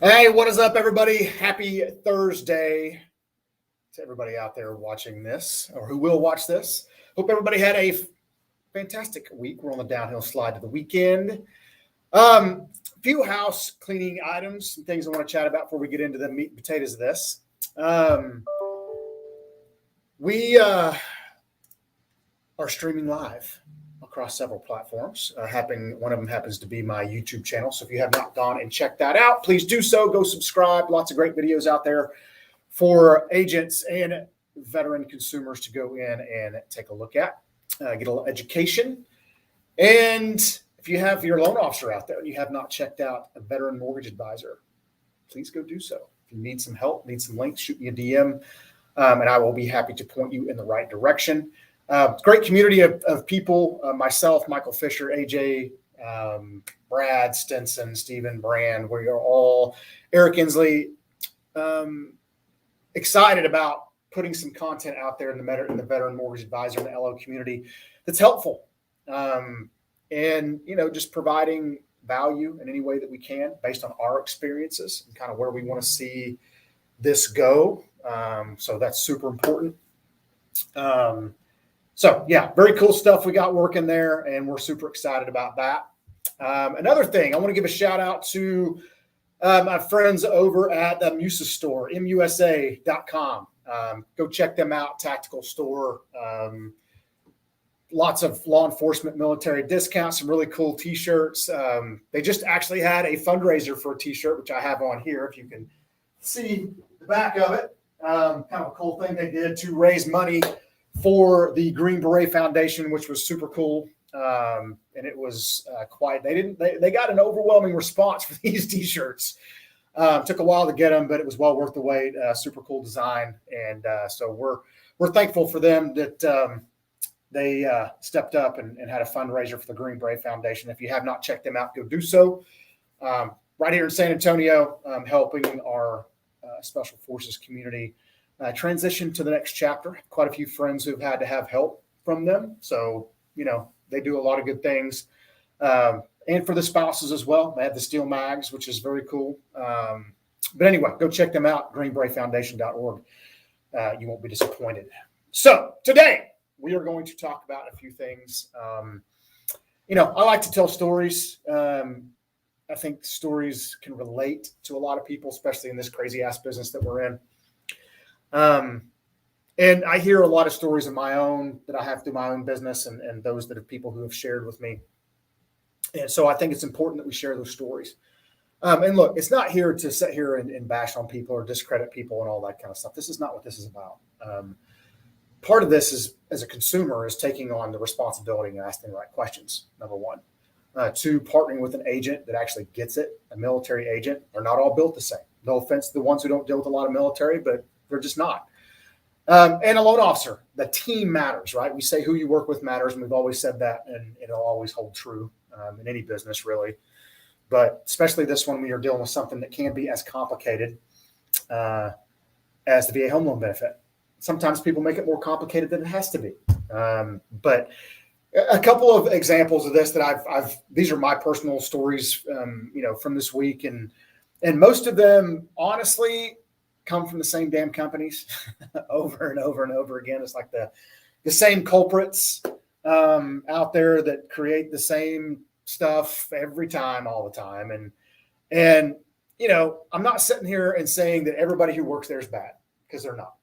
Hey, what is up, everybody? Happy Thursday to everybody out there watching this or who will watch this. Hope everybody had a fantastic week. We're on the downhill slide to the weekend. Few house cleaning items, some things I want to chat about before we get into the meat and potatoes of this. We are streaming live across several platforms. One of them happens to be my YouTube channel. So if you have not gone and checked that out, please do so. Go subscribe. Lots of great videos out there for agents and veteran consumers to go in and take a look at, get a little education. And if you have your loan officer out there and you have not checked out a veteran mortgage advisor, please go do so. If you need some help, need some links, shoot me a DM, and I will be happy to point you in the right direction. Great community of people, myself, Michael Fisher, AJ, Brad, Stinson, Stephen, Brand. We are all, Eric Inslee, excited about putting some content out there in the veteran mortgage advisor and the LO community that's helpful. And, just providing value in any way that we can based on our experiences and kind of where we want to see this go. So that's super important. So, yeah, very cool stuff we got working there, and we're super excited about that. Another thing, I want to give a shout out to my friends over at the Musa store, musa.com. Go check them out, tactical store. Lots of law enforcement, military discounts, some really cool T-shirts. They just actually had a fundraiser for a T-shirt, which I have on here, if you can see the back of it. Kind of a cool thing they did to raise money for the Green Beret Foundation, which was super cool. And it was they got an overwhelming response for these T-shirts. Took a while to get them, but it was well worth the wait. Super cool design. And so we're thankful for them that they stepped up and had a fundraiser for the Green Beret Foundation. If you have not checked them out, go do so. Right here in San Antonio, helping our Special Forces community transition to the next chapter. Quite a few friends who've had to have help from them. So, they do a lot of good things. And for the spouses as well. They have the steel mags, which is very cool. But anyway, go check them out, greenberetfoundation.org. You won't be disappointed. So today we are going to talk about a few things. I like to tell stories. I think stories can relate to a lot of people, especially in this crazy ass business that we're in. And I hear a lot of stories of my own that I have through my own business and those that are people who have shared with me. And so I think it's important that we share those stories. And look, it's not here to sit here and bash on people or discredit people and all that kind of stuff. This is not what this is about. Part of this is, as a consumer, is taking on the responsibility and asking the right questions, number one. Two, partnering with an agent that actually gets it, a military agent. They're not all built the same. No offense to the ones who don't deal with a lot of military, but they're just not. And a loan officer. The team matters, right? We say who you work with matters, and we've always said that, and it'll always hold true in any business, really. But especially this one, when you're dealing with something that can be as complicated as the VA home loan benefit. Sometimes people make it more complicated than it has to be. But a couple of examples of this that these are my personal stories, from this week, and most of them, honestly, come from the same damn companies over and over and over again. It's like the same culprits out there that create the same stuff every time, all the time. And I'm not sitting here and saying that everybody who works there is bad, because they're not.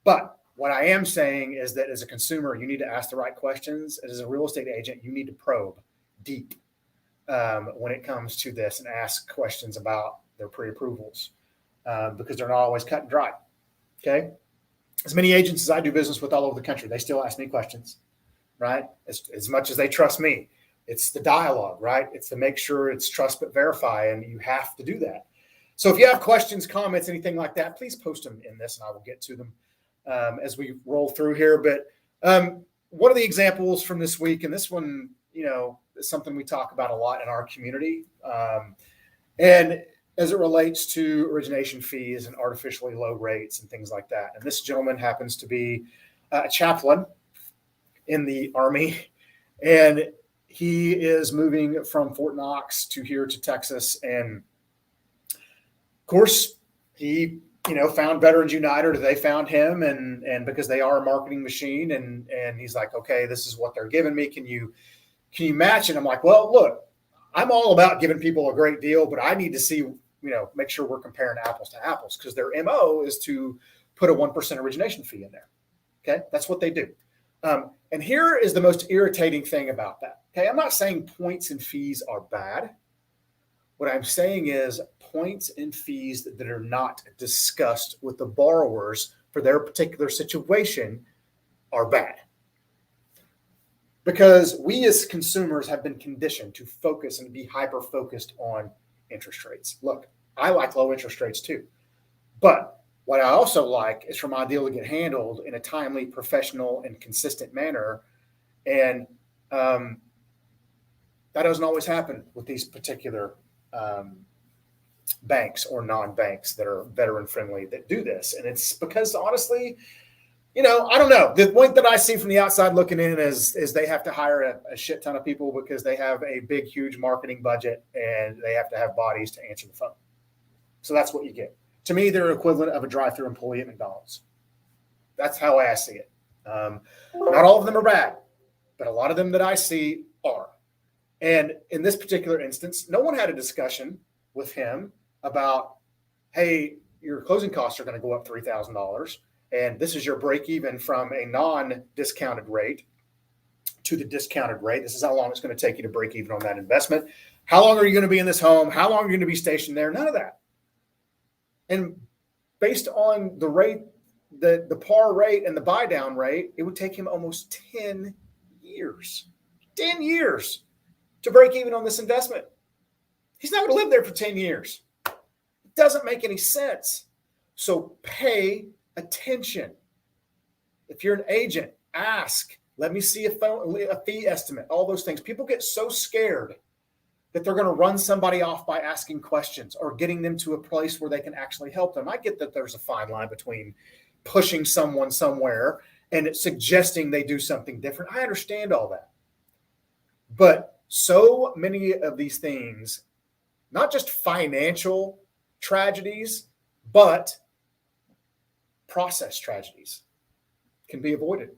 But what I am saying is that as a consumer, you need to ask the right questions. As a real estate agent, you need to probe deep when it comes to this and ask questions about their pre-approvals. Because they're not always cut and dry. Okay. As many agents as I do business with all over the country, they still ask me questions, right? As much as they trust me, it's the dialogue, right? It's to make sure it's trust but verify, and you have to do that. So if you have questions, comments, anything like that, please post them in this and I will get to them as we roll through here. But one of the examples from this week, and this one, is something we talk about a lot in our community. And as it relates to origination fees and artificially low rates and things like that. And this gentleman happens to be a chaplain in the Army, and he is moving from Fort Knox to here to Texas. And course, he, found Veterans United, or they found him, and because they are a marketing machine, and he's like, okay, this is what they're giving me. Can you match it? I'm like, well, look, I'm all about giving people a great deal, but I need to see, make sure we're comparing apples to apples, because their MO is to put a 1% origination fee in there. Okay. That's what they do. And here is the most irritating thing about that. Okay. I'm not saying points and fees are bad. What I'm saying is points and fees that are not discussed with the borrowers for their particular situation are bad. Because we as consumers have been conditioned to focus and be hyper-focused on interest rates. Look, I like low interest rates too. But what I also like is for my deal to get handled in a timely, professional, and consistent manner. And that doesn't always happen with these particular banks or non-banks that are veteran friendly that do this. And it's because, honestly, I don't know. The point that I see from the outside looking in is they have to hire a shit ton of people because they have a big, huge marketing budget, and they have to have bodies to answer the phone. So that's what you get. To me, they're equivalent of a drive-through employee at McDonald's. That's how I see it. Not all of them are bad, but a lot of them that I see are. And in this particular instance, no one had a discussion with him about, hey, your closing costs are going to go up $3,000. And this is your break even from a non-discounted rate to the discounted rate. This is how long it's going to take you to break even on that investment. How long are you going to be in this home? How long are you going to be stationed there? None of that. And based on the rate, the par rate and the buy down rate, it would take him almost 10 years to break even on this investment. He's not going to live there for 10 years. It doesn't make any sense. So pay attention. If you're an agent, ask. Let me see a fee estimate, all those things. People get so scared that they're going to run somebody off by asking questions or getting them to a place where they can actually help them. I get that there's a fine line between pushing someone somewhere and suggesting they do something different. I understand all that. But so many of these things, not just financial tragedies, but process tragedies, can be avoided.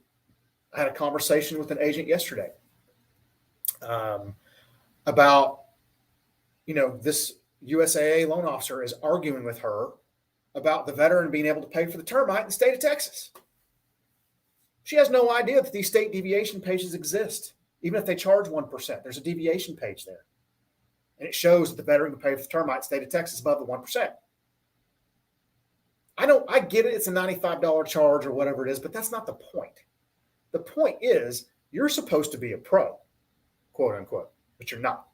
I had a conversation with an agent yesterday about, this USAA loan officer is arguing with her about the veteran being able to pay for the termite in the state of Texas. She has no idea that these state deviation pages exist. Even if they charge 1%, there's a deviation page there. And it shows that the veteran can pay for the termite in the state of Texas above the 1%. I get it. It's a $95 charge or whatever it is, but that's not the point. The point is you're supposed to be a pro, quote unquote, but you're not.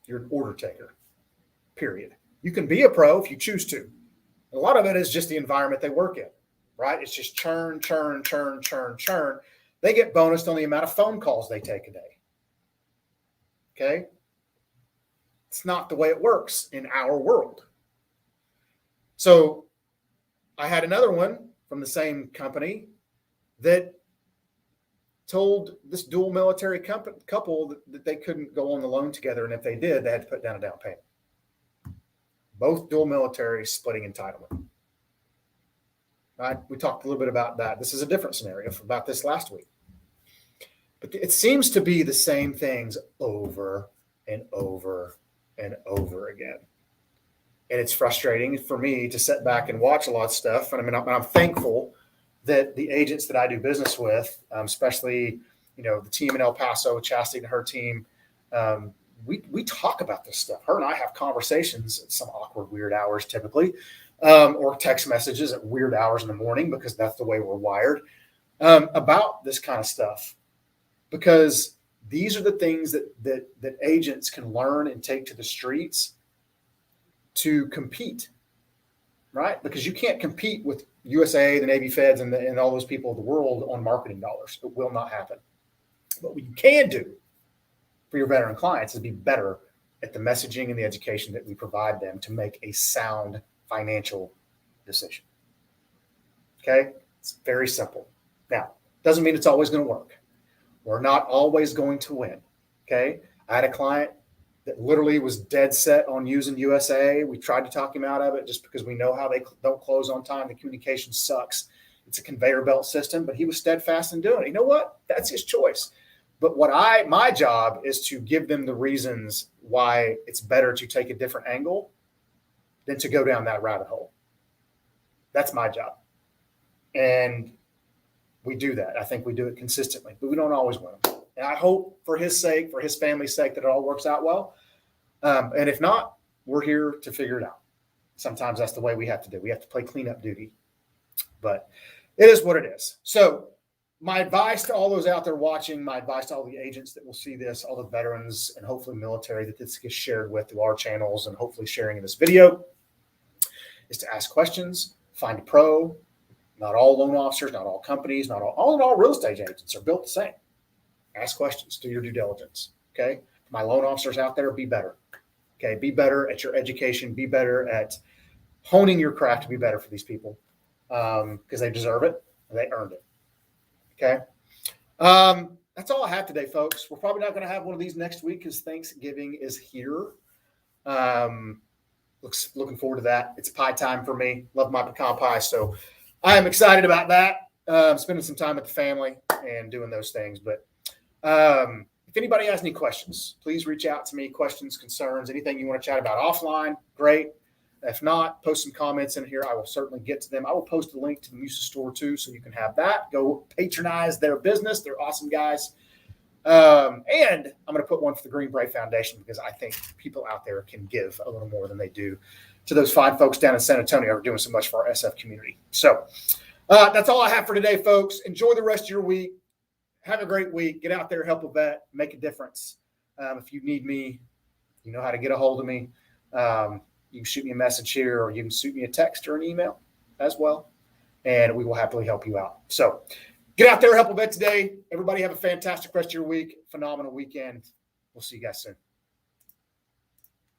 You're an order taker, period. You can be a pro if you choose to. A lot of it is just the environment they work in, right? It's just churn. They get bonused on the amount of phone calls they take a day. Okay? It's not the way it works in our world. So I had another one from the same company that told this dual military couple that they couldn't go on the loan together. And if they did, they had to put down a down payment. Both dual military splitting entitlement. Right? We talked a little bit about that. This is a different scenario about this last week. But it seems to be the same things over and over and over again. And it's frustrating for me to sit back and watch a lot of stuff. And I'm thankful that the agents that I do business with, especially, the team in El Paso, Chastity and her team, we talk about this stuff. Her and I have conversations at some awkward, weird hours typically, or text messages at weird hours in the morning because that's the way we're wired, about this kind of stuff. Because these are the things that agents can learn and take to the streets to compete, right? Because you can't compete with USA, the Navy Feds, and all those people of the world on marketing dollars. It will not happen. But what you can do for your veteran clients is be better at the messaging and the education that we provide them to make a sound financial decision. Okay? It's very simple. Now, doesn't mean it's always going to work. We're not always going to win. Okay? I had a client that literally was dead set on using USA. We tried to talk him out of it just because we know how they don't close on time. The communication sucks. It's a conveyor belt system, but he was steadfast in doing it. You know what? That's his choice. But my job is to give them the reasons why it's better to take a different angle than to go down that rabbit hole. That's my job. And we do that. I think we do it consistently, but we don't always win them. And I hope for his sake, for his family's sake, that it all works out well. And if not, we're here to figure it out. Sometimes that's the way we have to do. We have to play cleanup duty. But it is what it is. So my advice to all those out there watching, my advice to all the agents that will see this, all the veterans and hopefully military that this gets shared with through our channels and hopefully sharing in this video, is to ask questions, find a pro. Not all loan officers, not all companies, not all real estate agents are built the same. Ask questions, do your due diligence. Okay. My loan officers out there, be better. Okay. Be better at your education, be better at honing your craft to be better for these people. Because they deserve it and they earned it. Okay. That's all I have today, folks. We're probably not going to have one of these next week because Thanksgiving is here. Looking forward to that. It's pie time for me. Love my pecan pie. So I am excited about that. Spending some time with the family and doing those things. But if anybody has any questions, please reach out to me. Questions, concerns, anything you want to chat about offline, great. If not, post some comments in here. I will certainly get to them. I will post a link to the Musa store too, so you can have that. Go patronize their business. They're awesome guys. And I'm going to put one for the Green Beret Foundation because I think people out there can give a little more than they do to those fine folks down in San Antonio who are doing so much for our SF community. So that's all I have for today, folks. Enjoy the rest of your week. Have a great week. Get out there, help a vet, make a difference. If you need me, you know how to get a hold of me. You can shoot me a message here, or you can shoot me a text or an email as well, and we will happily help you out. So get out there, help a vet today. Everybody have a fantastic rest of your week. Phenomenal weekend. We'll see you guys soon.